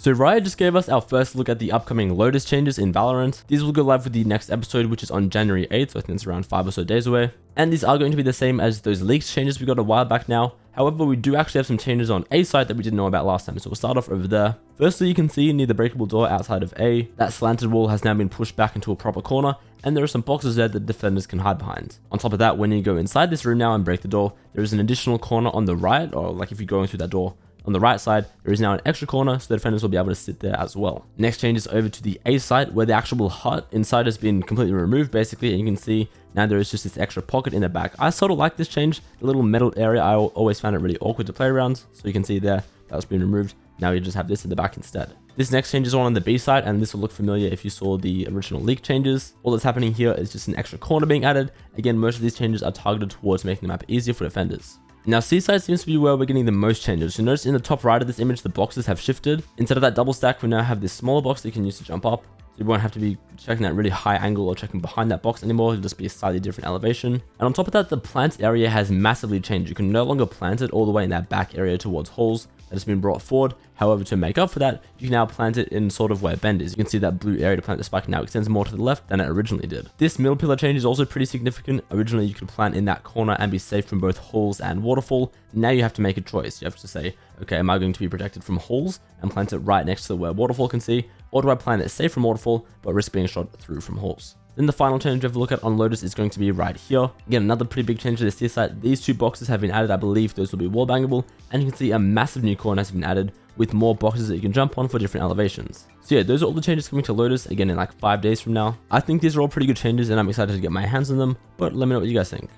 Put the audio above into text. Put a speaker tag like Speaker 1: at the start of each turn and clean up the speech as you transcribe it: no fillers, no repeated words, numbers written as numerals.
Speaker 1: So Riot just gave us our first look at the upcoming Lotus changes in Valorant. These will go live with the next episode, which is on January 8th, so I think it's around 5 or so days away. And these are going to be the same as those leaked changes we got a while back now. However, we do actually have some changes on A site that we didn't know about last time, so we'll start off over there. Firstly, you can see near the breakable door outside of A, that slanted wall has now been pushed back into a proper corner, and there are some boxes there that defenders can hide behind. On top of that, when you go inside this room now and break the door, there is an additional corner on the right, or like if you're going through that door, on the right side, there is now an extra corner, so the defenders will be able to sit there as well. Next change is over to the A site, where the actual hut inside has been completely removed, basically, and you can see now there is just this extra pocket in the back. I sort of like this change. The little metal area, I always found it really awkward to play around, so you can see there, that's been removed. Now you just have this in the back instead. This next change is on the B side, and this will look familiar if you saw the original leak changes. All that's happening here is just an extra corner being added. Again, most of these changes are targeted towards making the map easier for defenders. Now, C side seems to be where we're getting the most changes. You'll notice in the top right of this image, the boxes have shifted. Instead of that double stack, we now have this smaller box that you can use to jump up. So you won't have to be checking that really high angle or checking behind that box anymore. It'll just be a slightly different elevation. And on top of that, the plant area has massively changed. You can no longer plant it all the way in that back area towards holes. That has been brought forward. However, to make up for that, you can now plant it in sort of where bend is. You can see that blue area to plant the spike now extends more to the left than it originally did. This middle pillar change is also pretty significant. Originally, you could plant in that corner and be safe from both holes and waterfall. Now you have to make a choice. You have to say, okay, am I going to be protected from holes and plant it right next to where waterfall can see? Or do I plant it safe from waterfall, but risk being shot through from holes? Then the final change we have a look at on Lotus is going to be right here. Again, another pretty big change to this tier site. These two boxes have been added. I believe those will be wall bangable, and you can see a massive new corner has been added with more boxes that you can jump on for different elevations. So yeah, those are all the changes coming to Lotus, again in like 5 days from now. I think these are all pretty good changes, and I'm excited to get my hands on them, but let me know what you guys think.